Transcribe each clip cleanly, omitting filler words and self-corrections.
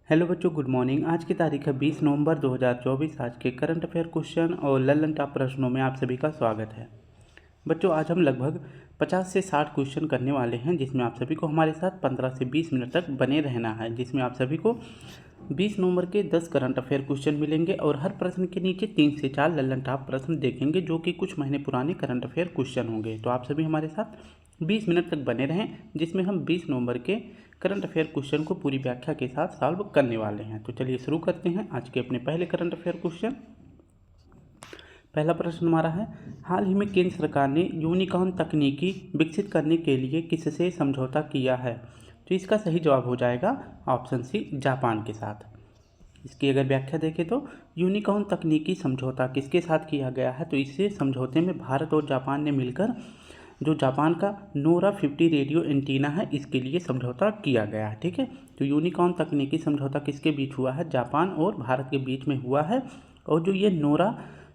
Hello बच्चों, good morning. आज की तारीख है 20 नवंबर 2024। आज के करंट अफेयर क्वेश्चन और ललन टॉप प्रश्नों में आप सभी का स्वागत है। बच्चों, आज हम लगभग 50 से 60 क्वेश्चन करने वाले हैं, जिसमें आप सभी को हमारे साथ 15 से 20 मिनट तक बने रहना है। जिसमें आप सभी को 20 नंबर के 10 करंट अफेयर क्वेश्चन मिलेंगे और हर प्रश्न के नीचे 3 से 4 ललन टॉप प्रश्न देखेंगे, जो कि कुछ महीने पुराने करंट अफेयर क्वेश्चन होंगे। तो आप सभी हमारे साथ 20 मिनट तक बने रहें, जिसमें हम 20 नवंबर के करंट अफेयर क्वेश्चन को पूरी व्याख्या के साथ सॉल्व करने वाले हैं। तो चलिए शुरू करते हैं आज के अपने पहले करंट अफेयर क्वेश्चन। पहला प्रश्न हमारा है, हाल ही में केंद्र सरकार ने यूनिकॉर्न तकनीकी विकसित करने के लिए किससे समझौता किया है? तो इसका सही जवाब हो जाएगा ऑप्शन सी, जापान के साथ। इसकी अगर व्याख्या देखें तो यूनिकॉर्न तकनीकी समझौता किसके साथ किया गया है? तो इससे समझौते में भारत और जापान ने मिलकर जो जापान का नोरा 50 रेडियो एंटीना है, इसके लिए समझौता किया गया है। ठीक है, तो यूनिकॉर्न तकनीकी समझौता किसके बीच हुआ है? जापान और भारत के बीच में हुआ है। और जो ये नोरा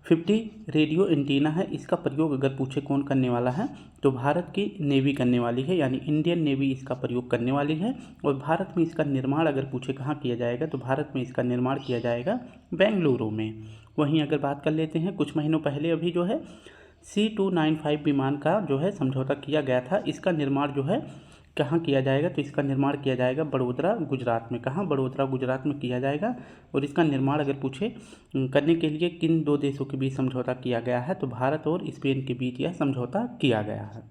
50 रेडियो एंटीना है, इसका प्रयोग अगर पूछे कौन करने वाला है, तो भारत की नेवी करने वाली है, यानी इंडियन नेवी इसका प्रयोग करने वाली है। और भारत में इसका निर्माण अगर पूछे कहाँ किया जाएगा, तो भारत में इसका निर्माण किया जाएगा बेंगलुरु में। वहीं अगर बात कर लेते हैं, कुछ महीनों पहले अभी जो है C295 विमान का जो है समझौता किया गया था। इसका निर्माण जो है कहाँ किया जाएगा? तो इसका निर्माण किया जाएगा बड़ोदरा, गुजरात में। कहाँ? बड़ोदरा, गुजरात में किया जाएगा। और इसका निर्माण अगर पूछे करने के लिए किन दो देशों के बीच समझौता किया गया है, तो भारत और स्पेन के बीच यह समझौता किया गया है।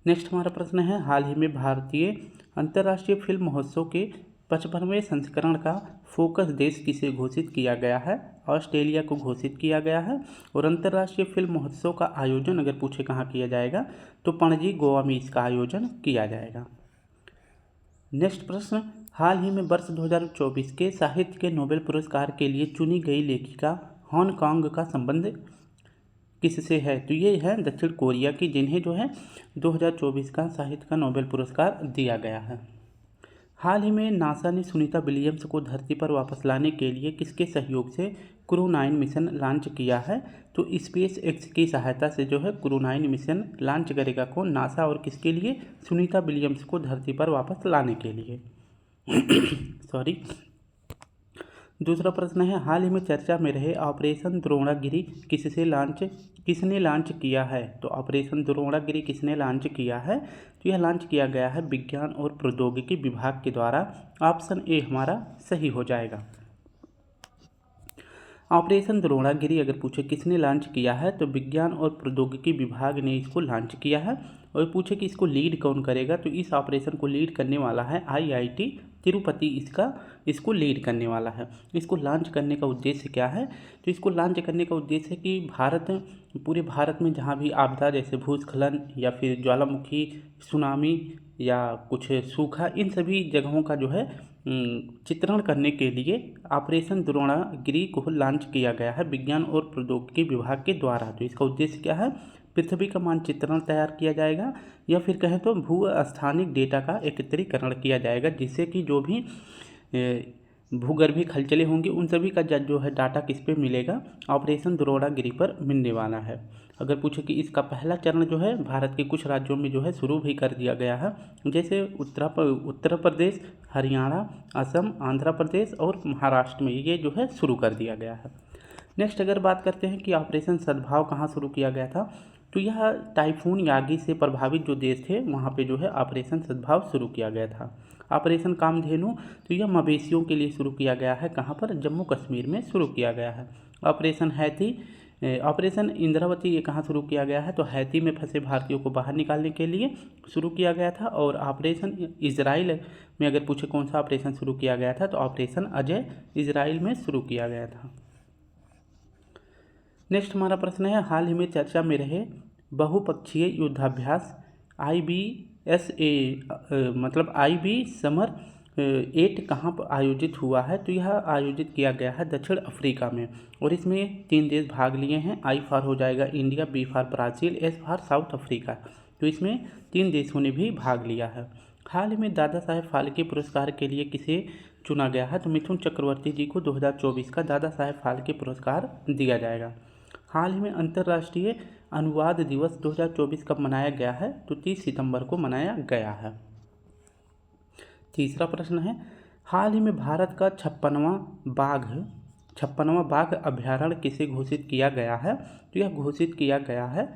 नेक्स्ट हमारा प्रश्न है, हाल ही में भारतीय अंतर्राष्ट्रीय फिल्म महोत्सव के 55वें संस्करण का फोकस देश किसे घोषित किया गया है? ऑस्ट्रेलिया को घोषित किया गया है। और अंतर्राष्ट्रीय फिल्म महोत्सव का आयोजन अगर पूछे कहाँ किया जाएगा, तो पणजी, गोवा में इसका आयोजन किया जाएगा। नेक्स्ट प्रश्न, हाल ही में वर्ष 2024 के साहित्य के नोबेल पुरस्कार के लिए चुनी गई लेखिका हांगकांग का संबंध किससे है? तो ये है दक्षिण कोरिया की, जिन्हें जो है 2024 का साहित्य का नोबेल पुरस्कार दिया गया है। हाल ही में नासा ने सुनीता विलियम्स को धरती पर वापस लाने के लिए किसके सहयोग से क्रू 9 मिशन लॉन्च किया है? तो स्पेस एक्स की सहायता से जो है क्रू 9 मिशन लॉन्च करेगा कौन? नासा। और किसके लिए? सुनीता विलियम्स को धरती पर वापस लाने के लिए। सॉरी। दूसरा प्रश्न है, हाल ही में चर्चा में रहे ऑपरेशन द्रोणागिरी किसने लॉन्च किया है? तो ऑपरेशन द्रोणागिरी किसने लॉन्च किया है? तो यह लॉन्च किया गया है विज्ञान और प्रौद्योगिकी विभाग के द्वारा। ऑप्शन ए हमारा सही हो जाएगा। ऑपरेशन द्रोणागिरी अगर पूछे किसने लॉन्च किया है, तो विज्ञान और प्रौद्योगिकी विभाग ने इसको लॉन्च किया है। और पूछे कि इसको लीड कौन करेगा, तो इस ऑपरेशन को लीड करने वाला है IIT तिरुपति, इसको लीड करने वाला है। इसको लॉन्च करने का उद्देश्य क्या है? तो इसको लॉन्च करने का उद्देश्य है कि पूरे भारत में जहाँ भी आपदा जैसे भूस्खलन या फिर ज्वालामुखी, सुनामी या कुछ सूखा, इन सभी जगहों का जो है चित्रण करने के लिए ऑपरेशन द्रोणागिरी को लॉन्च किया गया है विज्ञान और प्रौद्योगिकी विभाग के द्वारा। तो इसका उद्देश्य क्या है? पृथ्वी का मानचित्रण तैयार किया जाएगा, या फिर कहें तो भू स्थानिक डेटा का एकत्रीकरण किया जाएगा, जिससे कि जो भी भूगर्भीय हलचलें होंगी, उन सभी का जो है डाटा किस पे मिलेगा? ऑपरेशन द्रोणागिरी पर मिलने वाला है। अगर पूछे कि इसका पहला चरण जो है भारत के कुछ राज्यों में जो है शुरू भी कर दिया गया है, जैसे उत्तर प्रदेश, हरियाणा, असम, आंध्र प्रदेश और महाराष्ट्र में ये जो है शुरू कर दिया गया है। नेक्स्ट अगर बात करते हैं कि ऑपरेशन सद्भाव कहाँ शुरू किया गया था, तो यह टाइफून यागी से प्रभावित जो देश थे, वहाँ पे जो है ऑपरेशन सद्भाव शुरू किया गया था। ऑपरेशन कामधेनु, तो यह मवेशियों के लिए शुरू किया गया है। कहाँ पर? जम्मू कश्मीर में शुरू किया गया है। ऑपरेशन इंद्रावती, ये कहाँ शुरू किया गया है? तो हैती में फंसे भारतीयों को बाहर निकालने के लिए शुरू किया गया था। और ऑपरेशन इजराइल में अगर पूछे कौन सा ऑपरेशन शुरू किया गया था, तो ऑपरेशन अजय इजराइल में शुरू किया गया था। नेक्स्ट हमारा प्रश्न है, हाल ही में चर्चा में रहे बहुपक्षीय युद्धाभ्यास IB समर 8 कहाँ पर आयोजित हुआ है? तो यह आयोजित किया गया है दक्षिण अफ्रीका में। और इसमें 3 देश भाग लिए हैं। I फॉर हो जाएगा India, B for Brazil, S for south Africa. तो इसमें 3 देशों ने भी भाग लिया है। हाल ही में दादा साहेब फाल्के पुरस्कार के लिए किसे चुना गया है? तो मिथुन चक्रवर्ती जी को 2024 का दादा साहेब फाल्के पुरस्कार दिया जाएगा। हाल ही में अंतर्राष्ट्रीय अनुवाद दिवस 2024 कब मनाया गया है? तो 30 सितंबर को मनाया गया है। तीसरा प्रश्न है, हाल ही में भारत का 56वां बाघ अभ्यारण्य किसे घोषित किया गया है? तो यह घोषित किया गया है,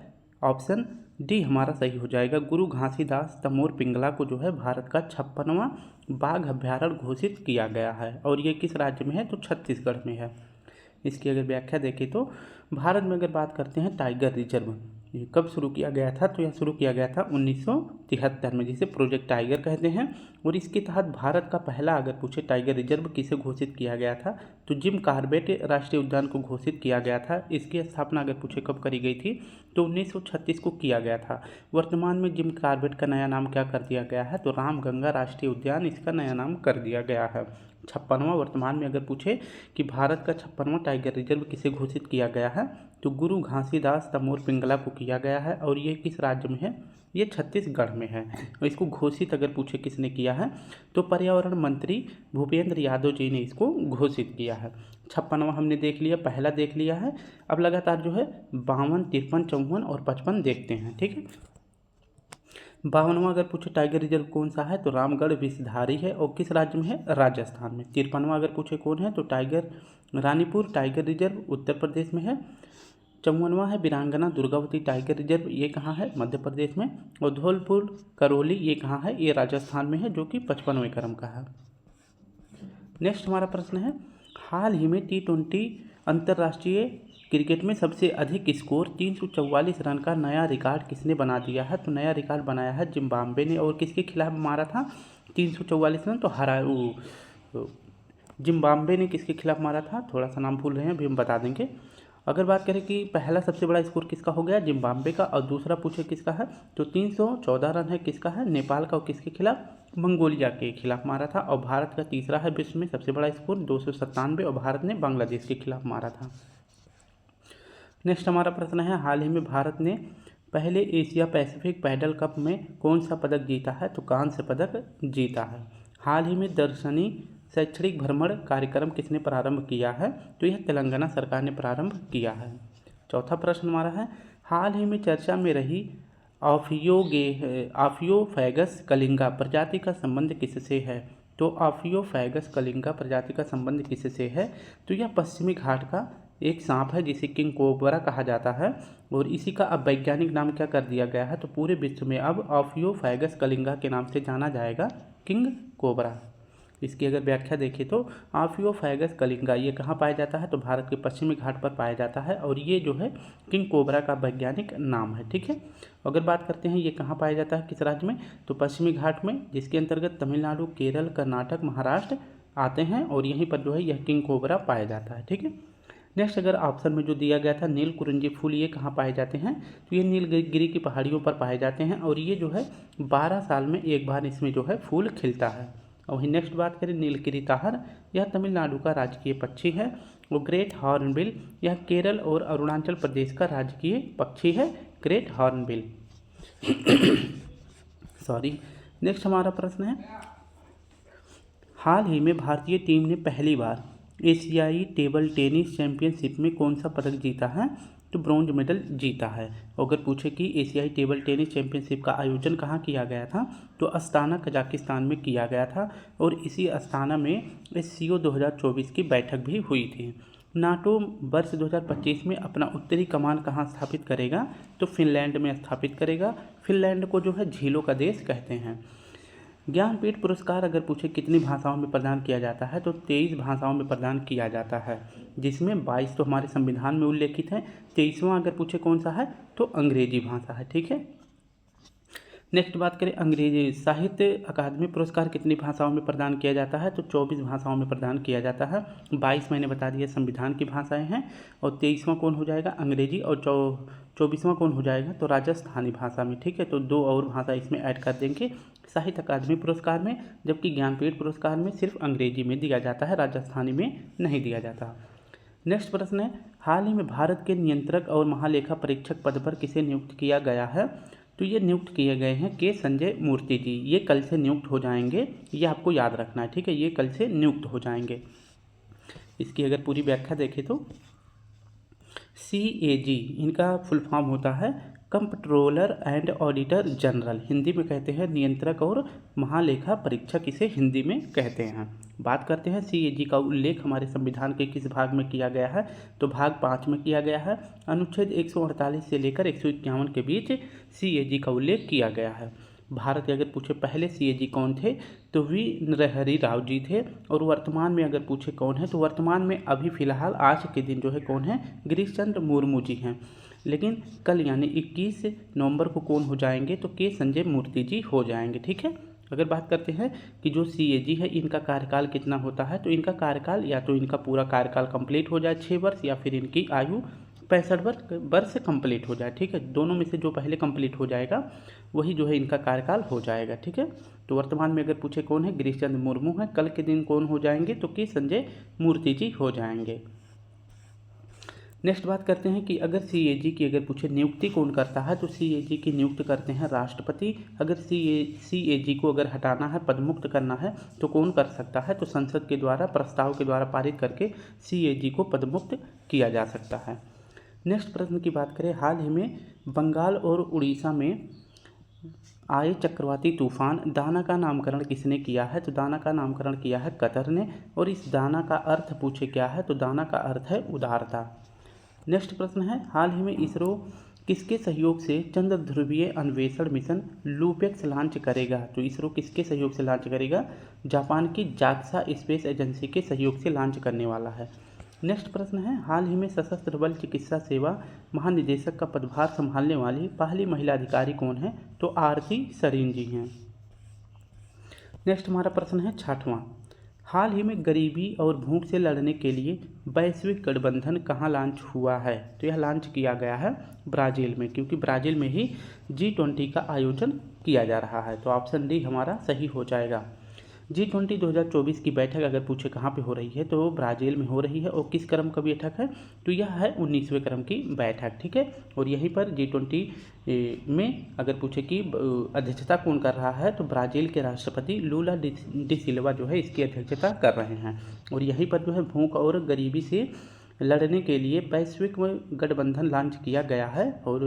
ऑप्शन डी हमारा सही हो जाएगा, गुरु घासीदास तमोर पिंगला को जो है भारत का 56वां बाघ अभ्यारण्य घोषित किया गया है। और ये किस राज्य में है? तो छत्तीसगढ़ में है। इसकी अगर व्याख्या देखें तो भारत में अगर बात करते हैं टाइगर रिजर्व, ये कब शुरू किया गया था? तो यह शुरू किया गया था 1973 में, जिसे प्रोजेक्ट टाइगर कहते हैं। और इसके तहत भारत का पहला अगर पूछे टाइगर रिजर्व किसे घोषित किया गया था? तो जिम कॉर्बेट राष्ट्रीय उद्यान को घोषित किया गया था। इसकी स्थापना अगर पूछे कब करी गई थी? तो 1936 को किया गया था। वर्तमान में जिम कॉर्बेट का नया नाम क्या कर दिया गया है? तो रामगंगा राष्ट्रीय उद्यान इसका नया नाम कर दिया गया है। 56वां वर्तमान में अगर पूछे कि भारत का 56वां टाइगर रिजर्व किसे घोषित किया गया है? तो गुरु घासीदास तमोर पिंगला को किया गया है। और ये किस राज्य में है? ये छत्तीसगढ़ में है। और इसको घोषित अगर पूछे किसने किया है? तो पर्यावरण मंत्री भूपेंद्र यादव जी ने इसको घोषित किया है। 56वां हमने देख लिया, पहला देख लिया है। अब लगातार जो है 52, 53, 54 और 55 देखते हैं, ठीक है। 52वां अगर पूछे टाइगर रिजर्व कौन सा है? तो रामगढ़ विषधारी है। और किस राज्य में है? राजस्थान में। 53वां अगर पूछे कौन है? तो रानीपुर टाइगर रिजर्व उत्तर प्रदेश में है। 54वां है वीरांगना दुर्गावती टाइगर रिजर्व, ये कहाँ है? मध्य प्रदेश में। और धौलपुर करौली ये कहाँ है? ये राजस्थान में है, जो कि 55वें क्रम का है। नेक्स्ट हमारा प्रश्न है, हाल ही में T20 अंतर्राष्ट्रीय क्रिकेट में सबसे अधिक स्कोर 344 रन का नया रिकॉर्ड किसने बना दिया है? तो नया रिकॉर्ड बनाया है जिम्बाब्वे ने। और किसके खिलाफ मारा था 344 रन? तो जिम्बाब्वे ने किसके खिलाफ मारा था? थोड़ा सा नाम भूल रहे हैं, अभी हम बता देंगे। अगर बात करें कि पहला सबसे बड़ा स्कोर किसका हो गया? जिम्बाब्वे का। और दूसरा पूछे किसका है? तो 314 रन है, किसका है? नेपाल का। और किसके खिलाफ? मंगोलिया के खिलाफ मारा था। और भारत का तीसरा है विश्व में सबसे बड़ा स्कोर 297, और भारत ने बांग्लादेश के खिलाफ मारा था। नेक्स्ट हमारा प्रश्न है, हाल ही में भारत ने पहले एशिया पैसिफिक पैडल कप में कौन सा पदक जीता है? तो कांस्य पदक जीता है। हाल ही में दर्शनी शैक्षणिक भ्रमण कार्यक्रम किसने प्रारंभ किया है? तो यह तेलंगाना सरकार ने प्रारंभ किया है। चौथा प्रश्न हमारा है, हाल ही में चर्चा में रही ऑफियोफैगस कलिंगा प्रजाति का संबंध किससे है? तो ऑफियोफैगस कलिंगा प्रजाति का संबंध किससे है? तो यह पश्चिमी घाट का एक सांप है जिसे किंग कोबरा कहा जाता है। और इसी का अब वैज्ञानिक नाम क्या कर दिया गया है? तो पूरे विश्व में अब ऑफियोफैगस कलिंगा के नाम से जाना जाएगा, किंग कोबरा। इसकी अगर व्याख्या देखें तो ऑफियोफैगस कलिंगा ये कहाँ पाया जाता है? तो भारत के पश्चिमी घाट पर पाया जाता है। और ये जो है किंग कोबरा का वैज्ञानिक नाम है, ठीक है। अगर बात करते हैं ये कहाँ पाया जाता है, किस राज्य में? तो पश्चिमी घाट में, जिसके अंतर्गत तमिलनाडु, केरल, कर्नाटक, महाराष्ट्र आते हैं। और यहीं पर जो है यह किंग कोबरा पाया जाता है, ठीक है। नेक्स्ट अगर ऑप्शन में जो दिया गया था नील कुरिंजी फूल, ये कहाँ पाए जाते हैं? तो ये नीलगिरी की पहाड़ियों पर पाए जाते हैं। और ये जो है 12 साल में एक बार इसमें जो है फूल खिलता है। और वहीं नेक्स्ट बात करें नीलगिरी ताहर, यह तमिलनाडु का राजकीय पक्षी है। और ग्रेट हॉर्नबिल, यह केरल और अरुणाचल प्रदेश का राजकीय पक्षी है, ग्रेट हॉर्नबिल। सॉरी। नेक्स्ट हमारा प्रश्न है, हाल ही में भारतीय टीम ने पहली बार एशियाई टेबल टेनिस चैंपियनशिप में कौन सा पदक जीता है? तो ब्रॉन्ज मेडल जीता है। अगर पूछे कि एशियाई टेबल टेनिस चैंपियनशिप का आयोजन कहाँ किया गया था? तो अस्ताना कजाकिस्तान में किया गया था। और इसी अस्ताना में SCO 2024 की बैठक भी हुई थी। नाटो वर्ष 2025 में अपना उत्तरी कमान कहाँ स्थापित करेगा? तो फिनलैंड में स्थापित करेगा। फिनलैंड को जो है झीलों का देश कहते हैं। ज्ञानपीठ पुरस्कार अगर पूछे कितनी भाषाओं में प्रदान किया जाता है? तो 23 भाषाओं में प्रदान किया जाता है, जिसमें 22 तो हमारे संविधान में उल्लेखित है। 23वां अगर पूछे कौन सा है? तो अंग्रेजी भाषा है, ठीक है। नेक्स्ट बात करें अंग्रेजी साहित्य अकादमी पुरस्कार कितनी भाषाओं में प्रदान किया जाता है? तो 24 भाषाओं में प्रदान किया जाता है। 22 मैंने बता दिया संविधान की भाषाएं हैं। और 23वां कौन हो जाएगा? अंग्रेजी। और 24वां कौन हो जाएगा? तो राजस्थानी भाषा में, ठीक है। तो 2 और भाषा इसमें ऐड कर देंगे साहित्य अकादमी पुरस्कार में, जबकि ज्ञानपीठ पुरस्कार में सिर्फ अंग्रेजी में दिया जाता है, राजस्थानी में नहीं दिया जाता। नेक्स्ट प्रश्न है, हाल ही में भारत के नियंत्रक और महालेखा परीक्षक पद पर किसे नियुक्त किया गया है? तो ये नियुक्त किए गए हैं के संजय मूर्ति जी। ये कल से नियुक्त हो जाएंगे, ये आपको याद रखना है, ठीक है। ये कल से नियुक्त हो जाएंगे। इसकी अगर पूरी व्याख्या देखें तो CAG इनका फुल फॉर्म होता है comptroller and auditor general, Hindi में कहते हैं नियंत्रक और महालेखा परीक्षक, इसे हिंदी में कहते हैं। बात करते हैं सीएजी का उल्लेख हमारे संविधान के किस भाग में किया गया है, तो भाग 5 में किया गया है। अनुच्छेद 148 से लेकर 151 के बीच सीएजी का उल्लेख किया गया है। भारत के अगर पूछे पहले सीएजी कौन थे, तो वी नरहरि राव जी थे। और वर्तमान में अगर पूछे कौन है, तो वर्तमान में अभी फ़िलहाल आज के दिन जो है कौन है, गिरीश चंद्र मुर्मू जी हैं। लेकिन कल यानी 21 नवंबर को कौन हो जाएंगे, तो के संजय मूर्ति जी हो जाएंगे। ठीक है। अगर बात करते हैं कि जो सीएजी है इनका कार्यकाल कितना होता है, तो इनका कार्यकाल या तो इनका पूरा कार्यकाल कंप्लीट हो जाए 6 वर्ष, या फिर इनकी आयु 65 वर्ष कंप्लीट हो जाए। ठीक है, दोनों में से जो पहले कंप्लीट हो जाएगा वही जो है इनका कार्यकाल हो जाएगा। ठीक है, तो वर्तमान में अगर पूछे कौन है, गिरीश चंद्र मुर्मू है। कल के दिन कौन हो जाएंगे, तो के संजय मूर्ति जी हो जाएंगे। नेक्स्ट बात करते हैं कि अगर सीएजी की अगर पूछे नियुक्ति कौन करता है, तो सीएजी की नियुक्ति करते हैं राष्ट्रपति। अगर सीएजी को अगर हटाना है, पदमुक्त करना है, तो कौन कर सकता है, तो संसद के द्वारा प्रस्ताव के द्वारा पारित करके सीएजी को पदमुक्त किया जा सकता है। नेक्स्ट प्रश्न की बात करें, हाल ही में बंगाल और उड़ीसा में आए चक्रवाती तूफान दाना का नामकरण किसने किया है, तो दाना का नामकरण किया है कतर ने। और इस दाना का अर्थ पूछे क्या है, तो दाना का अर्थ है उदारता। नेक्स्ट प्रश्न है, हाल ही में इसरो किसके सहयोग से चंद्र ध्रुवीय अन्वेषण मिशन लूपेक्स लॉन्च करेगा, तो इसरो किसके सहयोग से लॉन्च करेगा, जापान की जाक्सा स्पेस एजेंसी के सहयोग से लॉन्च करने वाला है। नेक्स्ट प्रश्न है, हाल ही में सशस्त्र बल चिकित्सा सेवा महानिदेशक का पदभार संभालने वाली पहली महिला अधिकारी कौन है, तो आरती सरीन जी हैं। नेक्स्ट हमारा प्रश्न है 6वां, हाल ही में गरीबी और भूख से लड़ने के लिए वैश्विक गठबंधन कहाँ लॉन्च हुआ है, तो यह लॉन्च किया गया है ब्राज़ील में, क्योंकि ब्राज़ील में ही G20 का आयोजन किया जा रहा है। तो ऑप्शन डी हमारा सही हो जाएगा। G20 2024 की बैठक अगर पूछे कहाँ पे हो रही है, तो ब्राज़ील में हो रही है। और किस क्रम का बैठक है, तो यह है 19वें क्रम की बैठक। ठीक है, और यहीं पर G20 में अगर पूछे कि अध्यक्षता कौन कर रहा है, तो ब्राज़ील के राष्ट्रपति लूला डी सिल्वा जो है इसकी अध्यक्षता कर रहे हैं। और यहीं पर जो है भूख और गरीबी से लड़ने के लिए वैश्विक गठबंधन लॉन्च किया गया है। और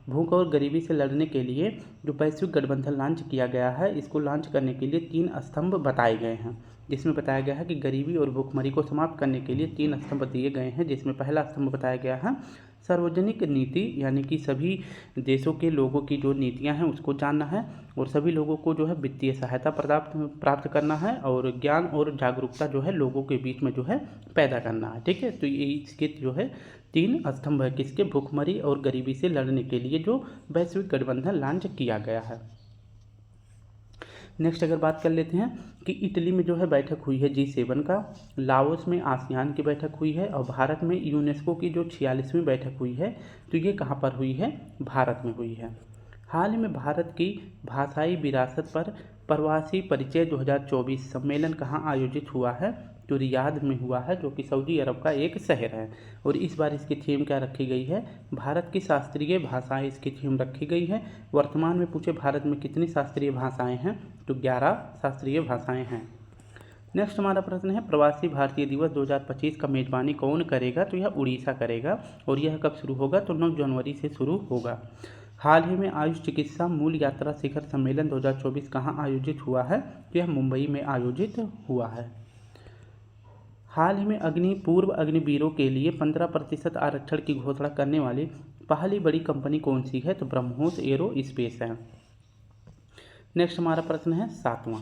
भूख और गरीबी से लड़ने के लिए जो वैश्विक गठबंधन लॉन्च किया गया है, इसको लॉन्च करने के लिए 3 स्तंभ बताए गए हैं, जिसमें बताया गया है कि गरीबी और भूखमरी को समाप्त करने के लिए 3 स्तंभ दिए गए हैं। जिसमें पहला स्तंभ बताया गया है सार्वजनिक नीति, यानी कि सभी देशों के लोगों की जो नीतियां हैं उसको जानना है, और सभी लोगों को जो है वित्तीय सहायता प्राप्त करना है, और ज्ञान और जागरूकता जो है लोगों के बीच में जो है पैदा करना है। ठीक है, तो ये इसके जो है 3 स्तंभ है किसके, भूखमरी और गरीबी से लड़ने के लिए जो वैश्विक गठबंधन लॉन्च किया गया है। नेक्स्ट अगर बात कर लेते हैं कि इटली में जो है बैठक हुई है G7 का, लाओस में आसियान की बैठक हुई है, और भारत में यूनेस्को की जो 46वीं बैठक हुई है, तो ये कहाँ पर हुई है, भारत में हुई है। हाल ही में भारत की भाषाई विरासत पर प्रवासी परिचय 2024 सम्मेलन कहाँ आयोजित हुआ है, तो रियाद में हुआ है, जो कि सऊदी अरब का एक शहर है। और इस बार इसकी थीम क्या रखी गई है, भारत की शास्त्रीय भाषाएं इसकी थीम रखी गई है। वर्तमान में पूछे भारत में कितनी शास्त्रीय भाषाएं हैं, तो 11 शास्त्रीय भाषाएं हैं। नेक्स्ट हमारा प्रश्न है, प्रवासी भारतीय दिवस 2025 का मेजबानी कौन करेगा, तो यह उड़ीसा करेगा। और यह कब शुरू होगा, तो 9 जनवरी से शुरू होगा। हाल ही में आयुष चिकित्सा मूल यात्रा शिखर सम्मेलन 2024 कहाँ आयोजित हुआ है, तो यह मुंबई में आयोजित हुआ है। हाल ही में पूर्व अग्निवीरों के लिए 15% आरक्षण की घोषणा करने वाली पहली बड़ी कंपनी कौन सी है, तो ब्रह्मोस एरो स्पेस है। नेक्स्ट हमारा प्रश्न है 7वां,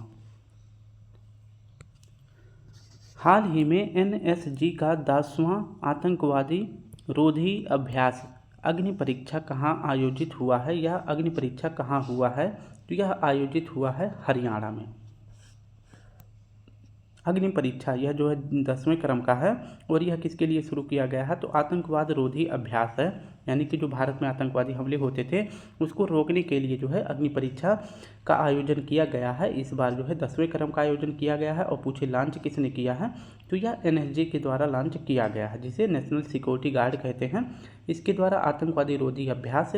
हाल ही में NSG का 10वां आतंकवादी रोधी अभ्यास अग्नि परीक्षा कहाँ आयोजित हुआ है, यह अग्नि परीक्षा कहाँ हुआ है, तो यह आयोजित हुआ है हरियाणा में। अग्नि परीक्षा यह जो है 10वें क्रम का है, और यह किसके लिए शुरू किया गया है, तो आतंकवाद रोधी अभ्यास है, यानी कि जो भारत में आतंकवादी हमले होते थे उसको रोकने के लिए जो है अग्नि परीक्षा का आयोजन किया गया है। इस बार जो है 10वें क्रम का आयोजन किया गया है। और पूछे लॉन्च किसने किया है, तो यह NSG के द्वारा लॉन्च किया गया है, जिसे नेशनल सिक्योरिटी गार्ड कहते हैं। इसके द्वारा आतंकवादी रोधी अभ्यास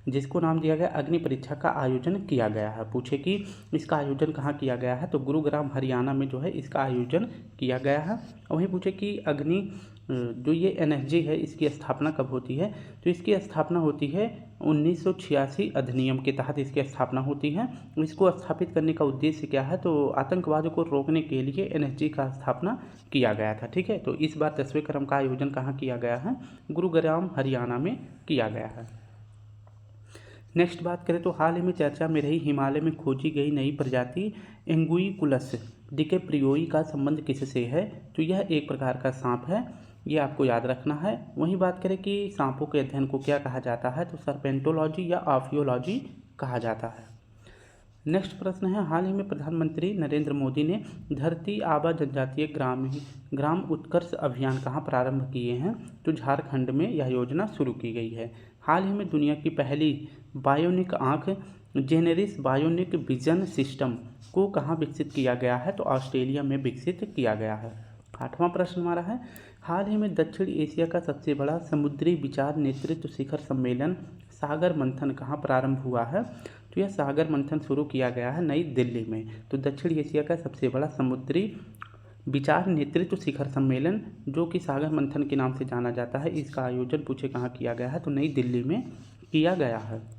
जिसको नाम दिया गया अग्नि परीक्षा का आयोजन किया गया है। पूछे कि इसका आयोजन कहाँ किया गया है, तो गुरुग्राम हरियाणा में जो है इसका आयोजन किया गया है। वहीं पूछे कि अग्नि जो ये एनर्जी है इसकी स्थापना कब होती है, तो इसकी स्थापना होती है 1986 अधिनियम के तहत इसकी स्थापना होती है। इसको स्थापित करने का उद्देश्य क्या है, तो आतंकवाद को रोकने के लिए एनर्जी का स्थापना किया गया था। ठीक है, तो इस बार 10वें क्रम का आयोजन कहाँ किया गया है, गुरुग्राम हरियाणा में किया गया है। नेक्स्ट बात करें तो हाल ही में चर्चा में रही हिमालय में खोजी गई नई प्रजाति एंगुइकुलस डिकेप्रियोई का संबंध किससे है, तो यह एक प्रकार का सांप है, ये आपको याद रखना है। वहीं बात करें कि सांपों के अध्ययन को क्या कहा जाता है, तो सर्पेंटोलॉजी या ऑफियोलॉजी कहा जाता है। नेक्स्ट प्रश्न है, हाल ही में प्रधानमंत्री नरेंद्र मोदी ने धरती आबा जनजातीय ग्राम उत्कर्ष अभियान कहाँ प्रारंभ किए हैं, तो झारखंड में यह योजना शुरू की गई है। हाल ही में दुनिया की पहली बायोनिक आँख जेनेरिस बायोनिक विजन सिस्टम को कहाँ विकसित किया गया है, तो ऑस्ट्रेलिया में विकसित किया गया है। 8वां प्रश्न हमारा है, हाल ही में दक्षिण एशिया का सबसे बड़ा समुद्री विचार नेतृत्व शिखर सम्मेलन सागर मंथन कहाँ प्रारंभ हुआ है, तो यह सागर मंथन शुरू किया गया है नई दिल्ली में। तो दक्षिण एशिया का सबसे बड़ा समुद्री विचार नेतृत्व शिखर सम्मेलन जो कि सागर मंथन के नाम से जाना जाता है, इसका आयोजन पूछे कहाँ किया गया है, तो नई दिल्ली में किया गया है।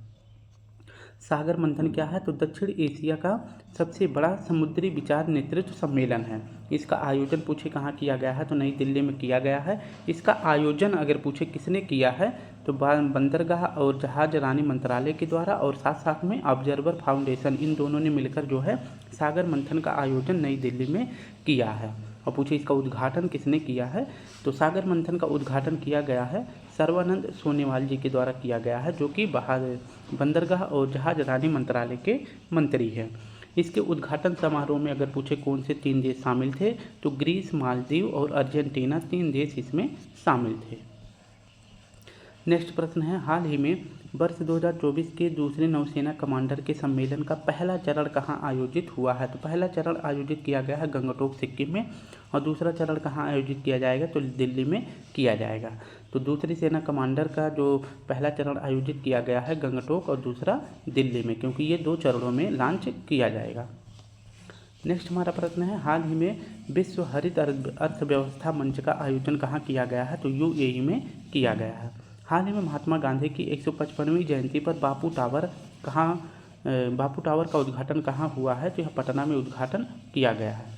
सागर मंथन क्या है, तो दक्षिण एशिया का सबसे बड़ा समुद्री विचार नेतृत्व सम्मेलन है। इसका आयोजन पूछे कहाँ किया गया है, तो नई दिल्ली में किया गया है। इसका आयोजन अगर पूछे किसने किया है, तो बंदरगाह और जहाज रानी मंत्रालय के द्वारा और साथ साथ में ऑब्जर्वर फाउंडेशन, इन दोनों ने मिलकर जो है सागर मंथन का आयोजन नई दिल्ली में किया है। और पूछे इसका उद्घाटन किसने किया है, तो सागर मंथन का उद्घाटन किया गया है सर्बानंद सोनोवाल जी के द्वारा किया गया है, जो कि बंदरगाह और जहाज रानी मंत्रालय के मंत्री हैं। इसके उद्घाटन समारोह में अगर पूछे कौन से 3 देश शामिल थे, तो ग्रीस, मालदीव और अर्जेंटीना 3 देश इसमें शामिल थे। नेक्स्ट प्रश्न है, हाल ही में वर्ष 2024 के दूसरे नौसेना कमांडर के सम्मेलन का पहला चरण कहाँ आयोजित हुआ है, तो पहला चरण आयोजित किया गया है गंगटोक सिक्किम में, और दूसरा चरण कहाँ आयोजित किया जाएगा, तो दिल्ली में किया जाएगा। तो दूसरी सेना कमांडर का जो पहला चरण आयोजित किया गया है गंगटोक और दूसरा दिल्ली में, क्योंकि ये 2 चरणों में लॉन्च किया जाएगा। नेक्स्ट हमारा प्रश्न है, हाल ही में विश्व हरित अर्थव्यवस्था मंच का आयोजन कहाँ किया गया है, तो UAE में किया गया है। हाल ही में महात्मा गांधी की 155वीं जयंती पर बापू टावर का उद्घाटन कहाँ हुआ है, तो यह पटना में उद्घाटन किया गया है।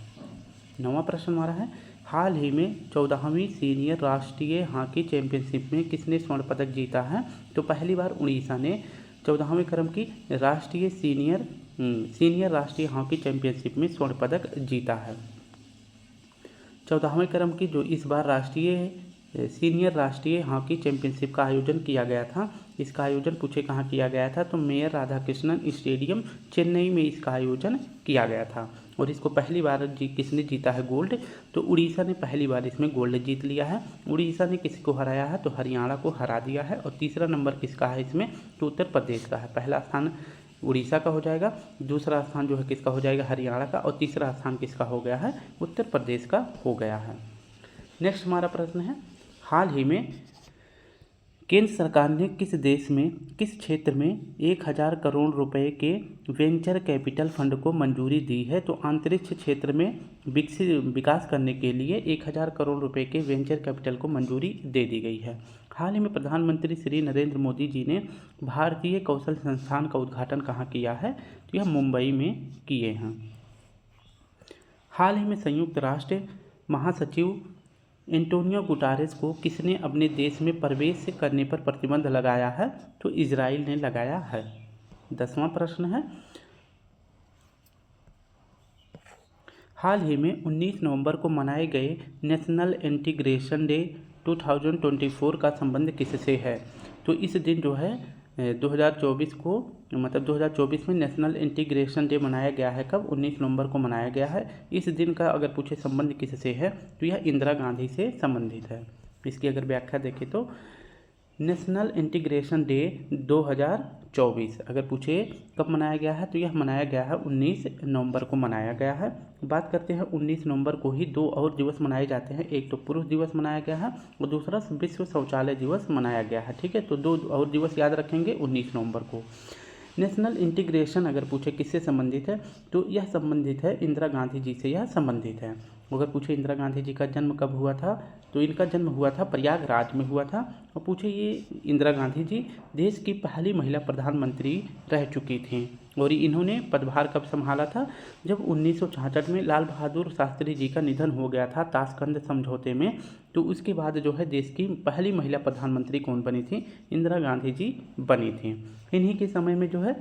9वां प्रश्न हमारा है, हाल ही में 14वीं सीनियर राष्ट्रीय हॉकी चैंपियनशिप में किसने स्वर्ण पदक जीता है, तो पहली बार उड़ीसा ने 14वें क्रम की राष्ट्रीय सीनियर राष्ट्रीय हॉकी चैंपियनशिप में स्वर्ण पदक जीता है। 14वें क्रम की जो इस बार सीनियर राष्ट्रीय हॉकी चैंपियनशिप का आयोजन किया गया था, इसका आयोजन पूछे कहाँ किया गया था, तो मेयर राधाकृष्णन स्टेडियम चेन्नई में इसका आयोजन किया गया था। और इसको पहली बार किसने जीता है गोल्ड, तो उड़ीसा ने पहली बार इसमें गोल्ड जीत लिया है। उड़ीसा ने किसको हराया है, तो हरियाणा को हरा दिया है। और तीसरा नंबर किसका है इसमें, तो उत्तर प्रदेश का है। पहला स्थान उड़ीसा का हो जाएगा, दूसरा स्थान जो है किसका हो जाएगा, हरियाणा का, और तीसरा स्थान किसका हो गया है, उत्तर प्रदेश का हो गया है। नेक्स्ट हमारा प्रश्न है, हाल ही में केंद्र सरकार ने किस देश में किस क्षेत्र में 1000 करोड़ रुपए के वेंचर कैपिटल फंड को मंजूरी दी है, तो अंतरिक्ष क्षेत्र में विकास करने के लिए 1000 करोड़ रुपए के वेंचर कैपिटल को मंजूरी दे दी गई है। हाल ही में प्रधानमंत्री श्री नरेंद्र मोदी जी ने भारतीय कौशल संस्थान का उद्घाटन कहाँ किया है, तो यह मुंबई में किए हैं। हाल ही में संयुक्त राष्ट्र महासचिव एंटोनियो गुटारेस को किसने अपने देश में प्रवेश करने पर प्रतिबंध लगाया है, तो इजराइल ने लगाया है। 10वां प्रश्न है, हाल ही में 19 नवंबर को मनाए गए नेशनल इंटीग्रेशन डे 2024 का संबंध किससे है, तो इस दिन जो है 2024 में नेशनल इंटीग्रेशन डे मनाया गया है। कब, 19 नवंबर को मनाया गया है। इस दिन का अगर पूछे संबंध किससे है, तो यह इंदिरा गांधी से संबंधित है। इसकी अगर व्याख्या देखें तो नेशनल इंटीग्रेशन डे 2024 अगर पूछे कब मनाया गया है तो यह मनाया गया है 19 नवंबर को मनाया गया है। बात करते हैं 19 नवंबर को ही दो और दिवस मनाए जाते हैं, एक तो पुरुष दिवस मनाया गया है और दूसरा विश्व शौचालय दिवस मनाया गया है। ठीक है, तो दो और दिवस याद रखेंगे 19 नवंबर को। नेशनल इंटीग्रेशन अगर पूछे किससे संबंधित है तो यह संबंधित है इंदिरा गांधी जी से, यह संबंधित है। अगर पूछे इंदिरा गांधी जी का जन्म कब हुआ था तो इनका जन्म हुआ था प्रयागराज में हुआ था। और पूछे ये इंदिरा गांधी जी देश की पहली महिला प्रधानमंत्री रह चुकी थीं और इन्होंने पदभार कब संभाला था, जब 1966 में लाल बहादुर शास्त्री जी का निधन हो गया था ताशकंद समझौते में। तो उसके बाद जो है देश की पहली महिला प्रधानमंत्री कौन बनी थी, इंदिरा गांधी जी बनी थी। इन्हीं के समय में जो है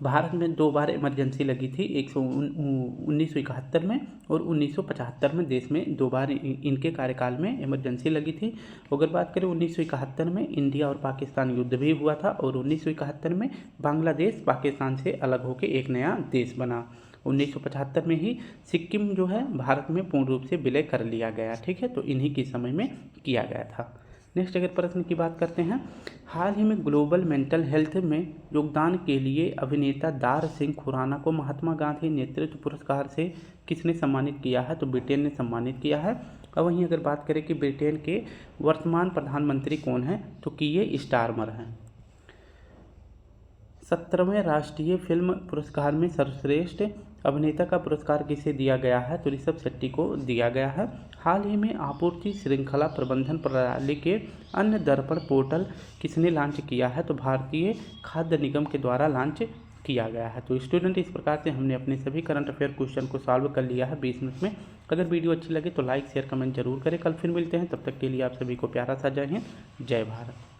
भारत में 2 बार इमरजेंसी लगी थी, 1971 में और 1975 में देश में 2 बार इनके कार्यकाल में इमरजेंसी लगी थी। अगर बात करें 1971 में इंडिया और पाकिस्तान युद्ध भी हुआ था और 1971 में बांग्लादेश पाकिस्तान से अलग होकर एक नया देश बना। 1975 में ही सिक्किम जो है भारत में पूर्ण रूप से विलय कर लिया गया। ठीक है, तो इन्हीं के समय में किया गया था। नेक्स्ट अगर प्रश्न की बात करते हैं, हाल ही में ग्लोबल मेंटल हेल्थ में योगदान के लिए अभिनेता दार सिंह खुराना को महात्मा गांधी नेतृत्व पुरस्कार से किसने सम्मानित किया है, तो ब्रिटेन ने सम्मानित किया है। और वहीं अगर बात करें कि ब्रिटेन के वर्तमान प्रधानमंत्री कौन हैं तो कीयर स्टारमर हैं। 17वें राष्ट्रीय फिल्म पुरस्कार में सर्वश्रेष्ठ अभिनेता का पुरस्कार किसे दिया गया है, तो ऋषभ शेट्टी को दिया गया है। हाल ही में आपूर्ति श्रृंखला प्रबंधन प्रणाली के अन्न दर्पण पोर्टल किसने लॉन्च किया है, तो भारतीय खाद्य निगम के द्वारा लॉन्च किया गया है। तो स्टूडेंट इस प्रकार से हमने अपने सभी करंट अफेयर क्वेश्चन को सॉल्व कर लिया है 20 मिनट में। अगर वीडियो अच्छी लगे तो लाइक शेयर कमेंट जरूर करें। कल फिर मिलते हैं, तब तक के लिए आप सभी को प्यारा सा जय हिंद, जय भारत।